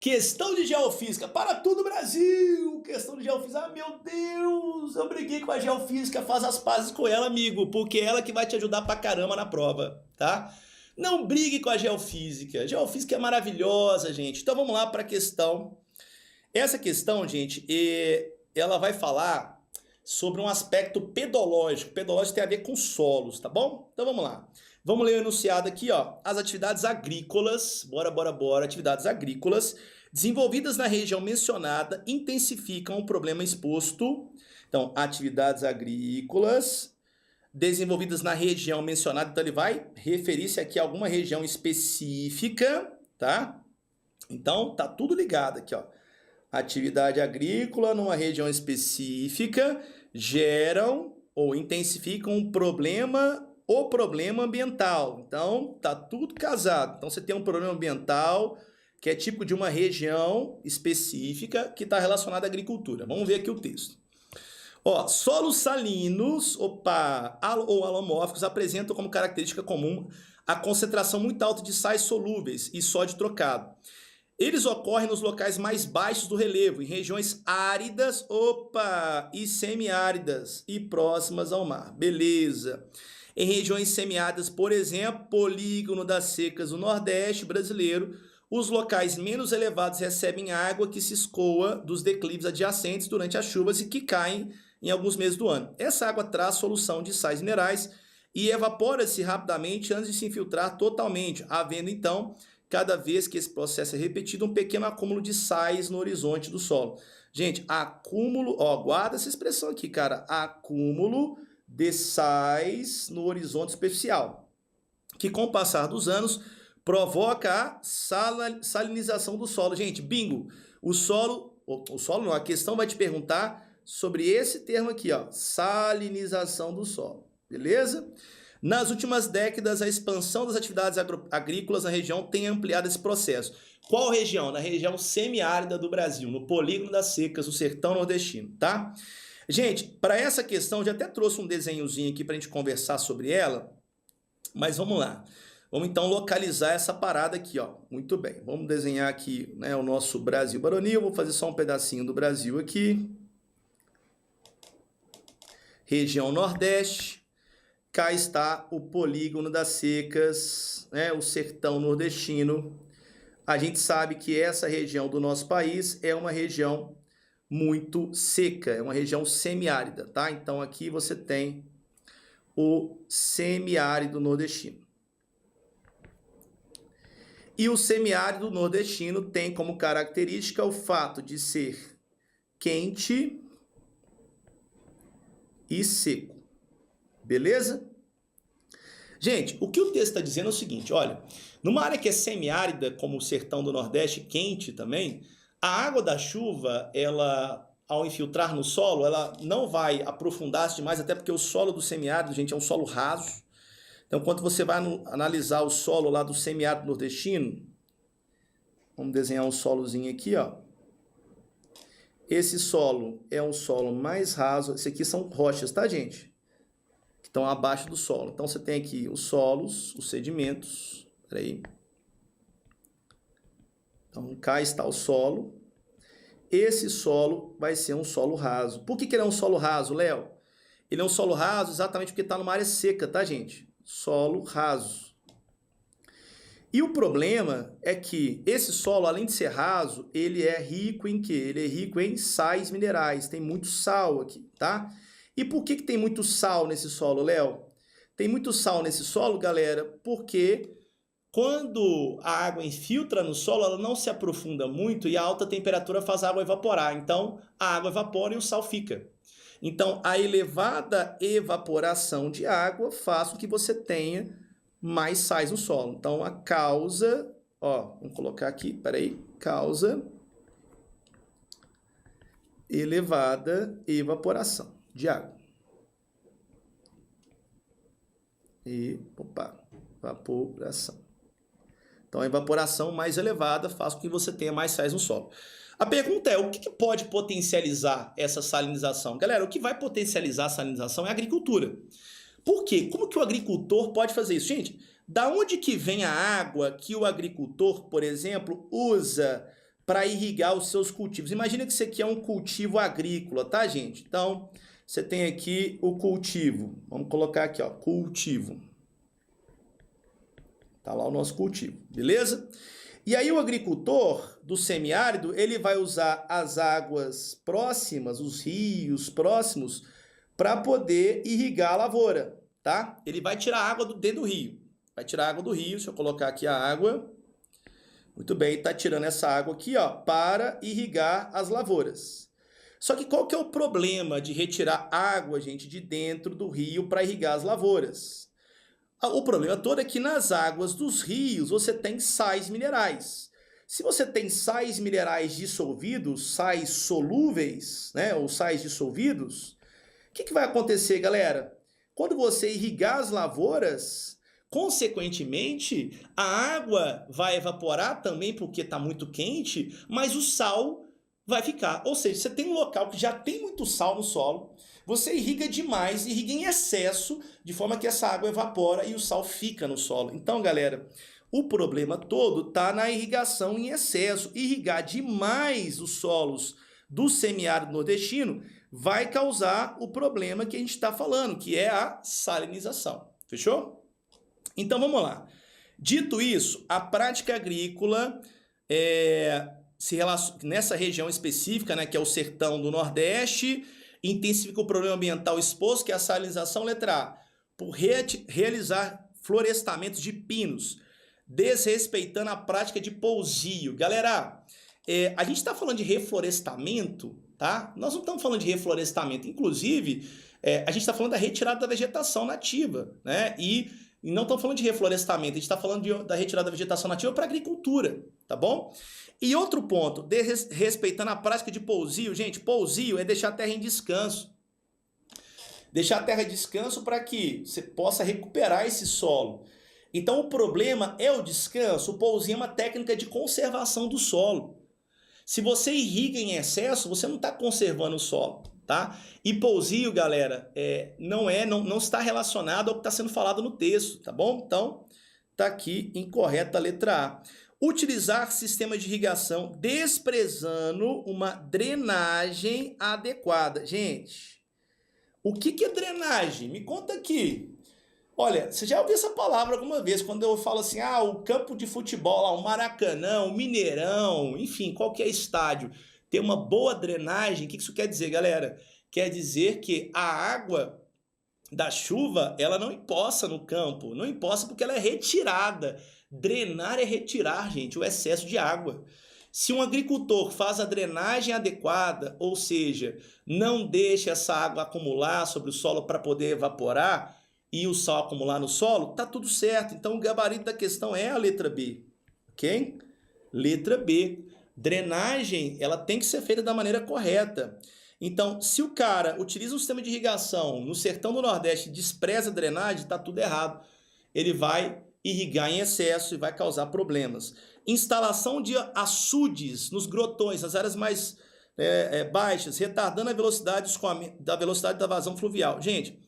Questão de geofísica para tudo Brasil. Questão de geofísica. Ah, meu Deus, eu briguei com a geofísica, faz as pazes com ela, amigo, porque é ela que vai te ajudar pra caramba na prova, tá? Não brigue com a geofísica. Geofísica é maravilhosa, gente. Então vamos lá para a questão. Essa questão, gente, ela vai falar sobre um aspecto pedológico. Pedológico tem a ver com solos, tá bom? Então vamos lá. Vamos ler o enunciado aqui, ó. As atividades agrícolas, bora. Atividades agrícolas desenvolvidas na região mencionada intensificam o problema exposto. Então, atividades agrícolas desenvolvidas na região mencionada. Então, ele vai referir-se aqui a alguma região específica, tá? Então, tá tudo ligado aqui, ó. Atividade agrícola numa região específica geram ou intensificam o problema ambiental. Então, tá tudo casado. Então, você tem um problema ambiental que é típico de uma região específica que está relacionada à agricultura. Vamos ver aqui o texto. Ó, solos salinos, ou alomórficos apresentam como característica comum a concentração muito alta de sais solúveis e sódio trocado. Eles ocorrem nos locais mais baixos do relevo, em regiões áridas, e semiáridas e próximas ao mar. Beleza. Em regiões semiáridas, por exemplo, polígono das secas do Nordeste brasileiro, os locais menos elevados recebem água que se escoa dos declives adjacentes durante as chuvas e que caem em alguns meses do ano. Essa água traz solução de sais minerais e evapora-se rapidamente antes de se infiltrar totalmente, havendo então, cada vez que esse processo é repetido, um pequeno acúmulo de sais no horizonte do solo. Gente, acúmulo, ó, guarda essa expressão aqui, cara, acúmulo de sais no horizonte superficial, que com o passar dos anos provoca a salinização do solo. Gente, bingo, a questão vai te perguntar sobre esse termo aqui, ó, salinização do solo, beleza? Nas últimas décadas, a expansão das atividades agrícolas na região tem ampliado esse processo. Qual região? Na região semiárida do Brasil, no polígono das secas, no sertão nordestino, tá? Gente, para essa questão, eu já até trouxe um desenhozinho aqui para a gente conversar sobre ela, mas vamos lá. Vamos então localizar essa parada aqui, ó. Muito bem, vamos desenhar aqui, né, o nosso Brasil baronil. Vou fazer só um pedacinho do Brasil aqui. Região Nordeste. Cá está o polígono das secas, né, o sertão nordestino. A gente sabe que essa região do nosso país é uma região muito seca, é uma região semiárida, tá? Então aqui você tem o semiárido nordestino. E o semiárido nordestino tem como característica o fato de ser quente e seco. Beleza? Gente, o que o texto está dizendo é o seguinte, olha, numa área que é semiárida, como o sertão do Nordeste, quente também, a água da chuva, ela, ao infiltrar no solo, ela não vai aprofundar-se demais, até porque o solo do semiárido, gente, é um solo raso. Então, quando você vai analisar o solo lá do semiárido nordestino, vamos desenhar um solozinho aqui, ó. Esse solo é um solo mais raso, esse aqui são rochas, tá, gente? Que estão abaixo do solo. Então, você tem aqui os solos, os sedimentos, peraí. Então, cá está o solo. Esse solo vai ser um solo raso. Por que ele é um solo raso, Léo? Ele é um solo raso exatamente porque está numa área seca, tá, gente? Solo raso. E o problema é que esse solo, além de ser raso, ele é rico em quê? Ele é rico em sais minerais. Tem muito sal aqui, tá? E por que tem muito sal nesse solo, Léo? Tem muito sal nesse solo, galera, porque quando a água infiltra no solo, ela não se aprofunda muito e a alta temperatura faz a água evaporar. Então, a água evapora e o sal fica. Então, a elevada evaporação de água faz com que você tenha mais sais no solo. Então, a causa, ó, vamos colocar aqui, peraí, causa elevada evaporação de água. Evaporação. Então, a evaporação mais elevada faz com que você tenha mais sais no solo. A pergunta é, o que pode potencializar essa salinização? Galera, o que vai potencializar a salinização é a agricultura. Por quê? Como que o agricultor pode fazer isso? Gente, da onde que vem a água que o agricultor, por exemplo, usa para irrigar os seus cultivos. Imagina que isso aqui é um cultivo agrícola, tá, gente? Então, você tem aqui o cultivo. Vamos colocar aqui, ó, cultivo. Tá lá o nosso cultivo, beleza? E aí o agricultor do semiárido, ele vai usar as águas próximas, os rios próximos, para poder irrigar a lavoura, tá? Ele vai tirar a água dentro do rio. Vai tirar a água do rio, deixa eu colocar aqui a água. Muito bem, tá tirando essa água aqui, ó, para irrigar as lavouras. Só que qual que é o problema de retirar água, gente, de dentro do rio para irrigar as lavouras? O problema todo é que nas águas dos rios você tem sais minerais. Se você tem sais minerais dissolvidos, sais solúveis, né, ou sais dissolvidos, o que vai acontecer, galera? Quando você irrigar as lavouras, consequentemente, a água vai evaporar também porque está muito quente, mas o sal vai ficar. Ou seja, você tem um local que já tem muito sal no solo, você irriga demais, irriga em excesso, de forma que essa água evapora e o sal fica no solo. Então, galera, o problema todo está na irrigação em excesso. Irrigar demais os solos do semiárido nordestino vai causar o problema que a gente está falando, que é a salinização. Fechou? Então, vamos lá. Dito isso, a prática agrícola nessa região específica, né, que é o sertão do Nordeste, intensifica o problema ambiental exposto, que é a salinização, letra A, por realizar florestamentos de pinos, desrespeitando a prática de pousio. Galera, a gente está falando de reflorestamento, tá? Nós não estamos falando de reflorestamento, inclusive, a gente está falando da retirada da vegetação nativa, né? E não estamos falando de reflorestamento, a gente está falando da retirada da vegetação nativa para agricultura, tá bom? E outro ponto, respeitando a prática de pousio. Gente, pousio é deixar a terra em descanso. Deixar a terra em descanso para que você possa recuperar esse solo. Então, o problema é o descanso. O pousio é uma técnica de conservação do solo. Se você irriga em excesso, você não está conservando o solo, tá? E pousio, galera, não está relacionado ao que está sendo falado no texto, tá bom? Então, está aqui incorreta a letra A. Utilizar sistema de irrigação desprezando uma drenagem adequada. Gente, o que é drenagem? Me conta aqui. Olha, você já ouviu essa palavra alguma vez, quando eu falo assim, o campo de futebol, lá, o Maracanã, o Mineirão, enfim, qualquer estádio, tem uma boa drenagem. O que isso quer dizer, galera? Quer dizer que a água da chuva, ela não empoça no campo, não empoça porque ela é retirada. Drenar é retirar, gente, o excesso de água. Se um agricultor faz a drenagem adequada, ou seja, não deixa essa água acumular sobre o solo para poder evaporar e o sal acumular no solo, tá tudo certo. Então o gabarito da questão é a letra B, ok? Letra B. Drenagem, ela tem que ser feita da maneira correta. Então, se o cara utiliza um sistema de irrigação no sertão do Nordeste e despreza a drenagem, tá tudo errado. Ele vai irrigar em excesso e vai causar problemas. Instalação de açudes nos grotões, nas áreas mais baixas, retardando a velocidade da vazão fluvial. Gente,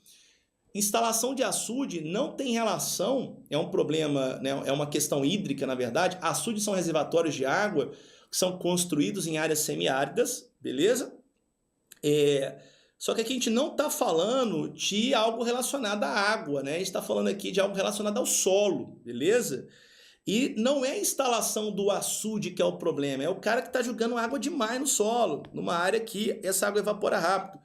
instalação de açude não tem relação, é um problema, né, é uma questão hídrica, na verdade. Açudes são reservatórios de água que são construídos em áreas semiáridas, beleza? Só que aqui a gente não está falando de algo relacionado à água, né? A gente está falando aqui de algo relacionado ao solo, beleza? E não é a instalação do açude que é o problema, é o cara que está jogando água demais no solo, numa área que essa água evapora rápido.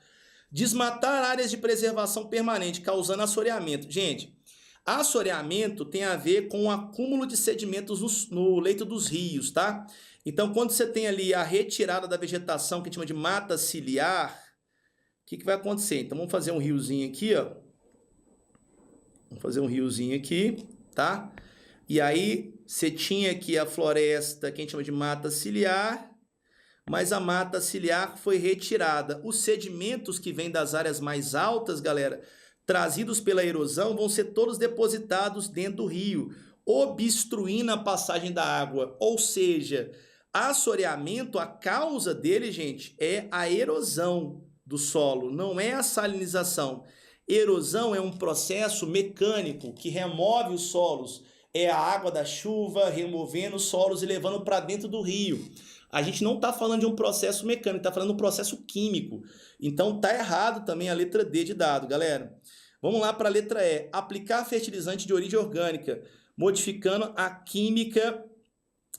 Desmatar áreas de preservação permanente, causando assoreamento. Gente, assoreamento tem a ver com o acúmulo de sedimentos no leito dos rios, tá? Então, quando você tem ali a retirada da vegetação, que a gente chama de mata ciliar, o que vai acontecer? Então, vamos fazer um riozinho aqui, ó. Vamos fazer um riozinho aqui, tá? E aí, você tinha aqui a floresta, que a gente chama de mata ciliar, mas a mata ciliar foi retirada. Os sedimentos que vêm das áreas mais altas, galera, trazidos pela erosão, vão ser todos depositados dentro do rio, obstruindo a passagem da água. Ou seja, assoreamento, a causa dele, gente, é a erosão do solo, não é a salinização. Erosão é um processo mecânico que remove os solos, é a água da chuva removendo os solos e levando para dentro do rio. A gente não está falando de um processo mecânico, está falando de um processo químico. Então tá errado também a letra D de dado, galera. Vamos lá para a letra E. Aplicar fertilizante de origem orgânica, modificando a química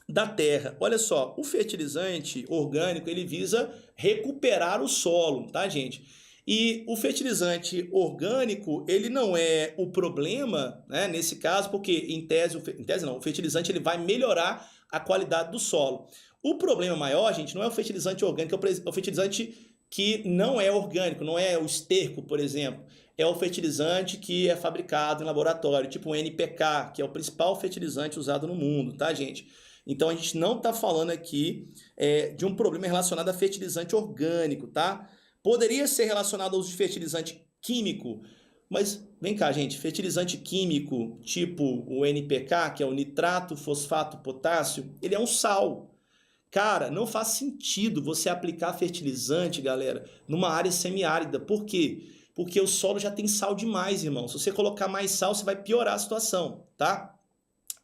da terra. Olha só, o fertilizante orgânico, ele visa recuperar o solo, tá, gente? E o fertilizante orgânico, ele não é o problema, né, nesse caso, porque em tese não, o fertilizante ele vai melhorar a qualidade do solo. O problema maior, gente, não é o fertilizante orgânico, é o fertilizante que não é orgânico, não é o esterco, por exemplo. É o fertilizante que é fabricado em laboratório, tipo o NPK, que é o principal fertilizante usado no mundo, tá, gente? Então a gente não está falando aqui de um problema relacionado a fertilizante orgânico, tá? Poderia ser relacionado ao uso de fertilizante químico, mas vem cá, gente, fertilizante químico tipo o NPK, que é o nitrato, fosfato, potássio, ele é um sal. Cara, não faz sentido você aplicar fertilizante, galera, numa área semiárida. Por quê? Porque o solo já tem sal demais, irmão. Se você colocar mais sal, você vai piorar a situação, tá?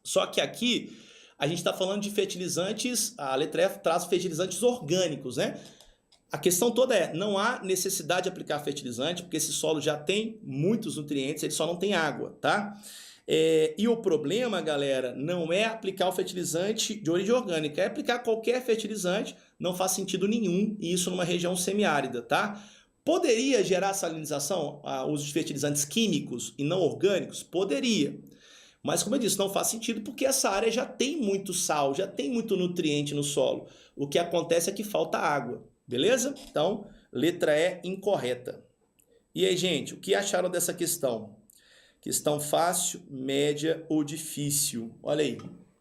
Só que aqui a gente está falando de fertilizantes, a letra F traz fertilizantes orgânicos, né? A questão toda é, não há necessidade de aplicar fertilizante, porque esse solo já tem muitos nutrientes, ele só não tem água, tá? E o problema, galera, não é aplicar o fertilizante de origem orgânica, é aplicar qualquer fertilizante, não faz sentido nenhum, e isso numa região semiárida, tá? Poderia gerar salinização, o uso de fertilizantes químicos e não orgânicos? Poderia. Mas, como eu disse, não faz sentido porque essa área já tem muito sal, já tem muito nutriente no solo. O que acontece é que falta água, beleza? Então, letra E incorreta. E aí, gente, o que acharam dessa questão? Questão fácil, média ou difícil? Olha aí.